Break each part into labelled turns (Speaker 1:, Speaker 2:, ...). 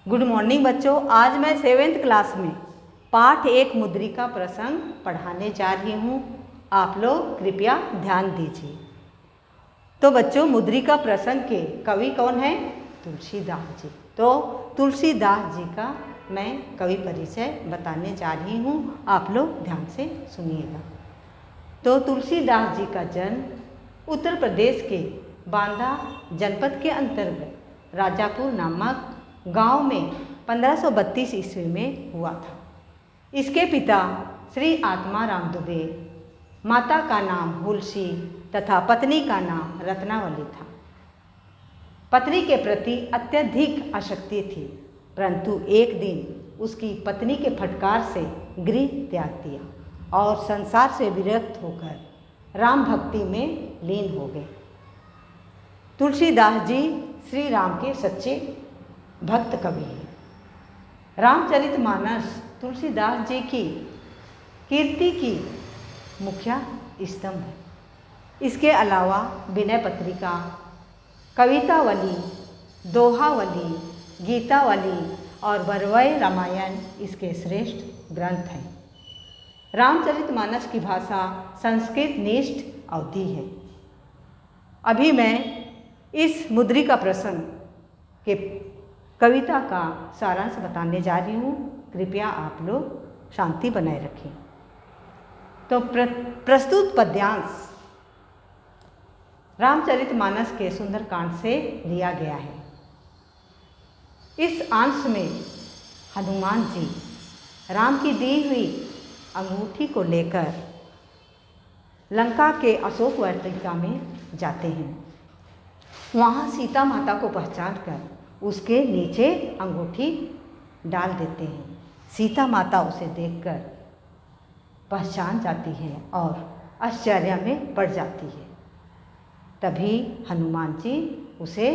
Speaker 1: Good morning बच्चों। आज मैं 7th क्लास में पाठ 1 मुद्रिका प्रसंग पढ़ाने जा रही हूँ। आप लोग कृपया ध्यान दीजिए। तो बच्चों, मुद्रिका प्रसंग के कवि कौन हैं? तुलसीदास जी। तो तुलसीदास जी का मैं कवि परिचय बताने जा रही हूँ, आप लोग ध्यान से सुनिएगा। तो तुलसीदास जी का जन्म उत्तर प्रदेश के बांदा जनपद के अंतर्गत राजापुर नामक गांव में 1532 ईस्वी में हुआ था। इसके पिता श्री आत्माराम दुबे, माता का नाम हुलसी तथा पत्नी का नाम रत्नावली था। पत्नी के प्रति अत्यधिक आसक्ति थी, परंतु एक दिन उसकी पत्नी के फटकार से गृह त्याग दिया और संसार से विरक्त होकर राम भक्ति में लीन हो गए। तुलसीदास जी श्री राम के सच्चे भक्त कवि हैं। रामचरितमानस तुलसीदास जी की कीर्ति की मुख्य स्तंभ है। इसके अलावा विनय पत्रिका, कवितावली, दोहावली, गीतावली और बरवय रामायण इसके श्रेष्ठ ग्रंथ हैं। रामचरितमानस की भाषा संस्कृत निष्ठ अवधि है। अभी मैं इस मुद्रिका प्रसंग के कविता का सारांश बताने जा रही हूँ। कृपया आप लोग शांति बनाए रखें। तो प्रस्तुत पद्यांश रामचरितमानस के सुंदरकांड से लिया गया है। इस अंश में हनुमान जी राम की दी हुई अंगूठी को लेकर लंका के अशोक वाटिका में जाते हैं। वहाँ सीता माता को पहचान कर उसके नीचे अंगूठी डाल देते हैं। सीता माता उसे देखकर पहचान जाती है और आश्चर्य में पड़ जाती है। तभी हनुमान जी उसे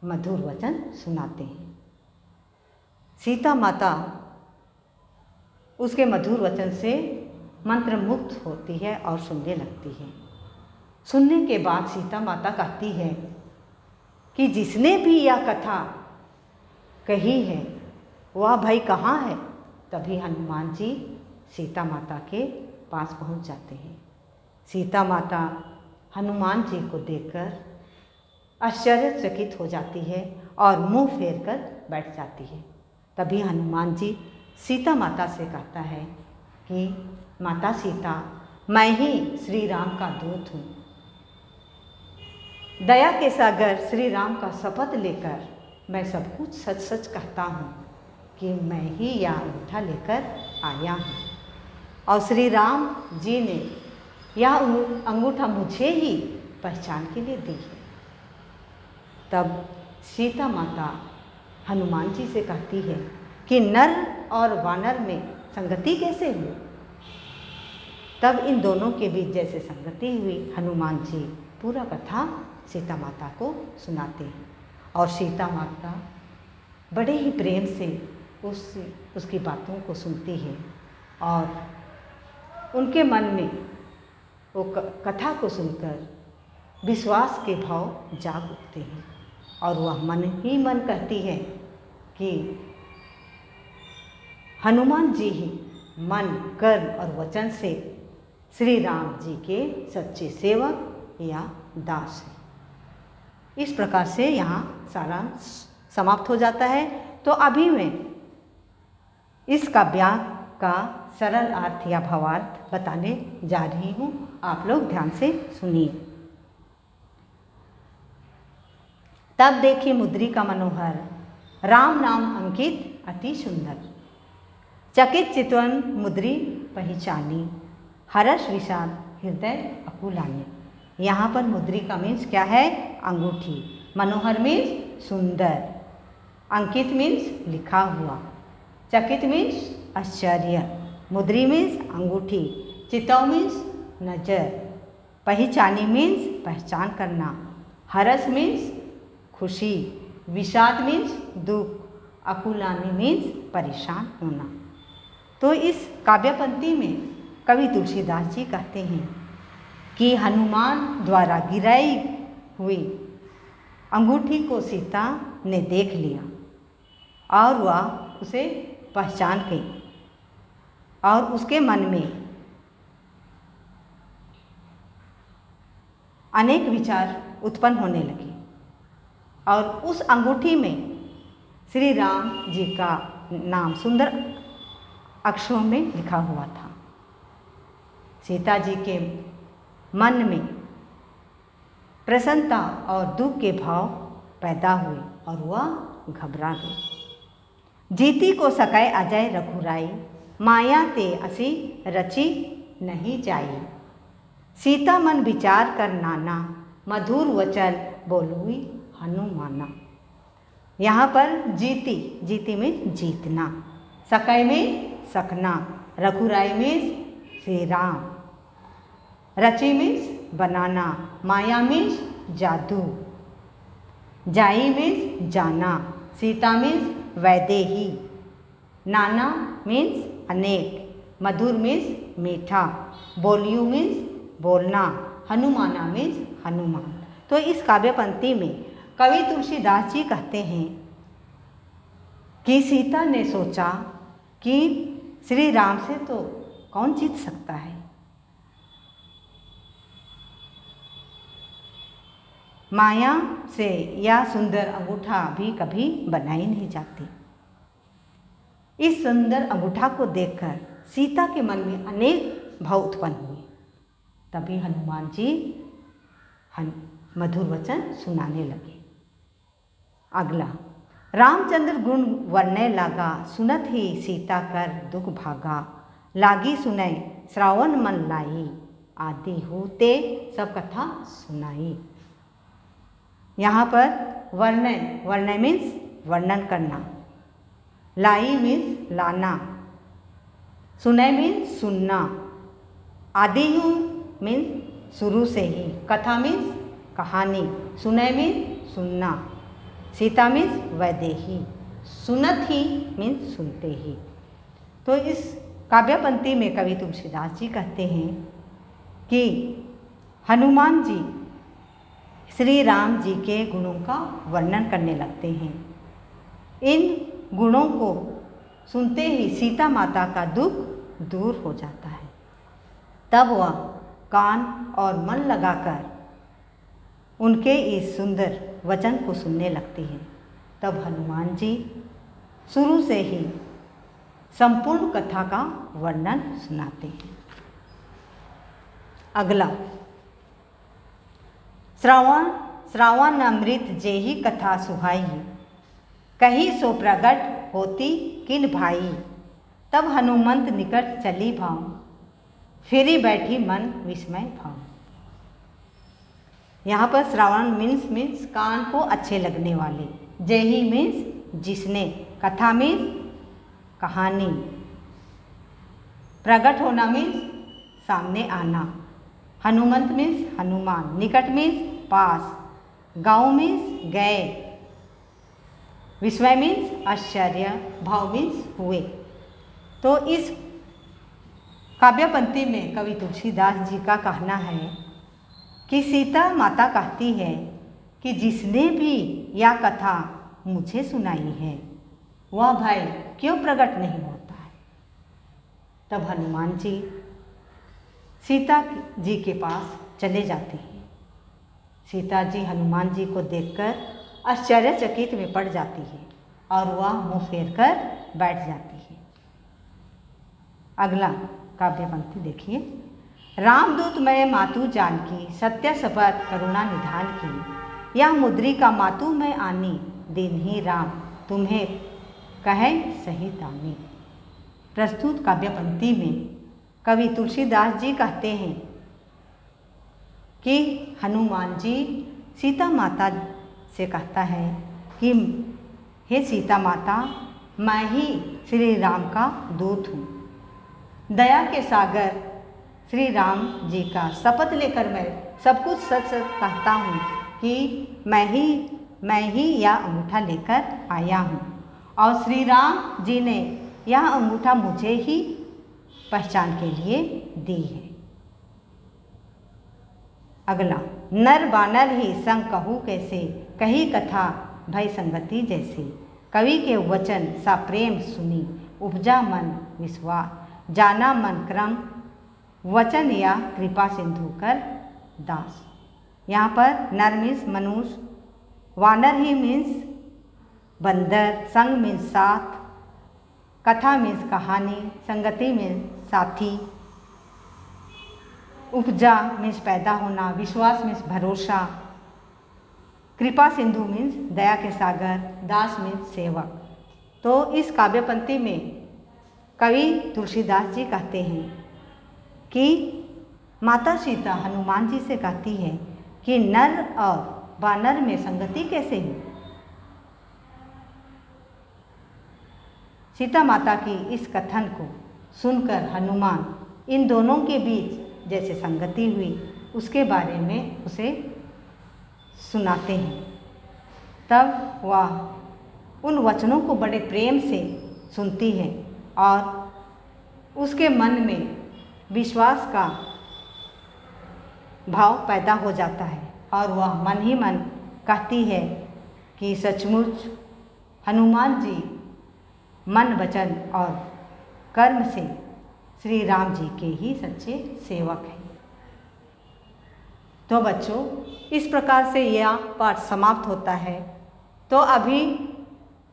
Speaker 1: मधुर वचन सुनाते हैं। सीता माता उसके मधुर वचन से मंत्रमुग्ध होती है और सुनने लगती है। सुनने के बाद सीता माता कहती है कि जिसने भी यह कथा कही है वह भाई कहाँ है? तभी हनुमान जी सीता माता के पास पहुँच जाते हैं। सीता माता हनुमान जी को देखकर आश्चर्यचकित हो जाती है और मुंह फेर कर बैठ जाती है। तभी हनुमान जी सीता माता से कहता है कि माता सीता, मैं ही श्री राम का दूत हूँ। दया के सागर श्री राम का शपथ लेकर मैं सब कुछ सच सच कहता हूँ कि मैं ही यह अंगूठा लेकर आया हूँ और श्री राम जी ने यह अंगूठा मुझे ही पहचान के लिए दी है। तब सीता माता हनुमान जी से कहती है कि नर और वानर में संगति कैसे हुई? तब इन दोनों के बीच जैसे संगति हुई, हनुमान जी पूरा कथा सीता माता को सुनाते हैं और सीता माता बड़े ही प्रेम से उसकी बातों को सुनती है और उनके मन में वो कथा को सुनकर विश्वास के भाव जाग उठते हैं और वह मन ही मन कहती है कि हनुमान जी ही मन, कर्म और वचन से श्री राम जी के सच्चे सेवक या दास हैं। इस प्रकार से यहाँ सारांश समाप्त हो जाता है। तो अभी मैं इस काव्य का सरल अर्थ या भावार्थ बताने जा रही हूँ। आप लोग ध्यान से सुनिए। तब देखी मुद्रिका मनोहर, राम नाम अंकित अति सुंदर। चकित चितवन मुद्री पहचानी, हर्ष विषाद हृदय अकुलानी। यहाँ पर मुद्रिका मीन्स क्या है? अंगूठी। मनोहर मीन्स सुंदर। अंकित मीन्स लिखा हुआ। चकित मीन्स आश्चर्य। मुद्री मीन्स अंगूठी। चितव मीन्स नजर। पहचानी मीन्स पहचान करना। हर्ष मीन्स खुशी। विषाद मीन्स दुख। अकुलानी मीन्स परेशान होना। तो इस काव्य पंक्ति में कवि तुलसीदास जी कहते हैं कि हनुमान द्वारा गिराई हुई अंगूठी को सीता ने देख लिया और वह उसे पहचान गई और उसके मन में अनेक विचार उत्पन्न होने लगे और उस अंगूठी में श्री राम जी का नाम सुंदर अक्षरों में लिखा हुआ था। सीता जी के मन में प्रसन्नता और दुख के भाव पैदा हुए और वह घबरा गई। जीती को सकै अजय रघुराई, माया ते असी रची नहीं जाई। सीता मन विचार कर नाना, मधुर वचन बोलुई हनुमाना। यहाँ पर जीती, जीती में जीतना, सकै में सकना, रघुराई में श्री राम, रची में बनाना, माया में जादू, जाई में जाना, सीता मीन्स वैदेही, नाना मीन्स अनेक, मधुर मीन्स मीठा, बोलियू मीन्स बोलना, हनुमाना मीन्स हनुमान। तो इस काव्य पंक्ति में कवि तुलसीदास जी कहते हैं कि सीता ने सोचा कि श्री राम से तो कौन जीत सकता है, माया से यह सुंदर अंगूठा भी कभी बनाई नहीं जाती। इस सुंदर अंगूठा को देखकर सीता के मन में अनेक भाव उत्पन्न हुए। तभी हनुमान जी मधुर वचन सुनाने लगे। अगला, रामचंद्र गुण वर्णय लागा, सुनत ही सीता कर दुख भागा। लागी सुनय श्रावण मन लाई, आदि होते सब कथा सुनाई। यहाँ पर वर्णय, वर्णय मीन्स वर्णन करना, लाई मीन्स लाना, सुनय मीन्स सुनना, आदि हूँ मीन्स शुरू से ही, कथा मीन्स कहानी, सुनय मीन्स सुनना, सीता मीन्स वैदेही, सुनत ही मीन्स सुनते ही। तो इस काव्य पंक्ति में कवि तुलसीदास जी कहते हैं कि हनुमान जी श्री राम जी के गुणों का वर्णन करने लगते हैं। इन गुणों को सुनते ही सीता माता का दुख दूर हो जाता है। तब वह कान और मन लगाकर उनके इस सुंदर वचन को सुनने लगती हैं। तब हनुमान जी शुरू से ही संपूर्ण कथा का वर्णन सुनाते हैं। अगला, श्रावण अमृत जेहि कथा सुहाई, कहीं सो प्रगट होती किन भाई। तब हनुमंत निकट चली भाव, फिरी बैठी मन विस्मय भाव। यहाँ पर श्रावण मीन्स कान को अच्छे लगने वाले, जेहि मीन्स जिसने, कथा मीन्स कहानी, प्रकट होना मीन्स सामने आना, हनुमंत मीन्स हनुमान, निकट मीन्स पास, गाँव मीन्स गए, विस्मय मीन्स आश्चर्य, भाव मीन्स हुए। तो इस काव्य पंक्ति में कवि तुलसीदास जी का कहना है कि सीता माता कहती है कि जिसने भी यह कथा मुझे सुनाई है वह भाई क्यों प्रकट नहीं होता है। तब हनुमान जी सीता जी के पास चले जाते हैं। सीता जी हनुमान जी को देखकर आश्चर्यचकित में पड़ जाती है और वह मुँह फेर कर बैठ जाती है। अगला काव्य पंक्ति देखिए। रामदूत मैं मातु जानकी, सत्य शपथ करुणा निधान की। यह मुद्रिका मातु मैं आनी, दिन ही राम तुम्हें कहे सही दानी। प्रस्तुत काव्य पंक्ति में कवि तुलसीदास जी कहते हैं कि हनुमान जी सीता माता से कहता है कि हे सीता माता, मैं ही श्री राम का दूत हूँ। दया के सागर श्री राम जी का शपथ लेकर मैं सब कुछ सच सच कहता हूँ कि मैं ही यह अंगूठा लेकर आया हूँ और श्री राम जी ने यह अंगूठा मुझे ही पहचान के लिए दी है। अगला, नर बानर ही संग कहूँ कैसे, कही कथा भय संगति जैसे। कवि के वचन सा प्रेम सुनी, उपजा मन विश्वास, जाना मन क्रम, वचन या कृपा सिंधु कर दास। यहाँ पर नर मीन्स मनुष्य, वानर ही मीन्स बंदर, संग मीन्स साथ, कथा मीन्स कहानी, संगति मीन्स साथी, उपजा मीन्स पैदा होना, विश्वास मीन्स भरोसा, कृपा सिंधु मीन्स दया के सागर, दास मीन्स सेवक। तो इस काव्य पंक्ति में कवि तुलसीदास जी कहते हैं कि माता सीता हनुमान जी से कहती है कि नर और वानर में संगति कैसे हुई। सीता माता की इस कथन को सुनकर हनुमान इन दोनों के बीच जैसे संगति हुई उसके बारे में उसे सुनाते हैं। तब वह उन वचनों को बड़े प्रेम से सुनती है और उसके मन में विश्वास का भाव पैदा हो जाता है और वह मन ही मन कहती है कि सचमुच हनुमान जी मन वचन और कर्म से श्री राम जी के ही सच्चे सेवक हैं। तो बच्चों, इस प्रकार से यह पाठ समाप्त होता है। तो अभी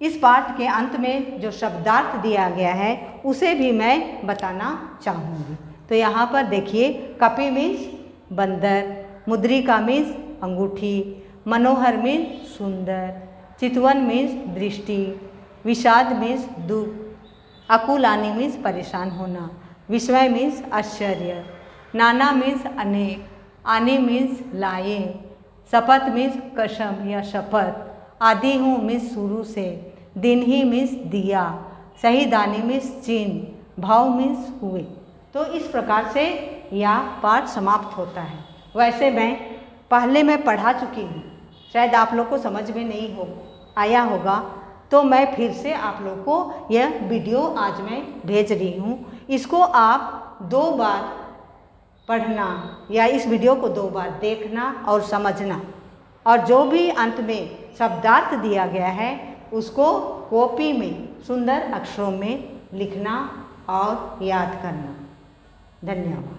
Speaker 1: इस पाठ के अंत में जो शब्दार्थ दिया गया है उसे भी मैं बताना चाहूँगी। तो यहाँ पर देखिए, कपि मीन्स बंदर, मुद्रिका मीन्स अंगूठी, मनोहर मीन्स सुंदर, चितवन मीन्स दृष्टि, विषाद मीन्स दुख, अकुलानी मीन्स परेशान होना, विस्मय मीन्स आश्चर्य, नाना मीन्स अनेक, आने मीन्स लाए, शपथ मीन्स कसम या शपथ, आदि हूँ मीन्स शुरू से, दिन ही मीन्स दिया, सही दानी मीन्स चिन्ह, भाव मीन्स हुए। तो इस प्रकार से यह पाठ समाप्त होता है। वैसे मैं पढ़ा चुकी हूँ, शायद आप लोग को समझ में नहीं आया होगा, तो मैं फिर से आप लोग को यह वीडियो आज मैं भेज रही हूँ। इसको आप 2 बार पढ़ना या इस वीडियो को 2 बार देखना और समझना, और जो भी अंत में शब्दार्थ दिया गया है उसको कॉपी में सुंदर अक्षरों में लिखना और याद करना। धन्यवाद।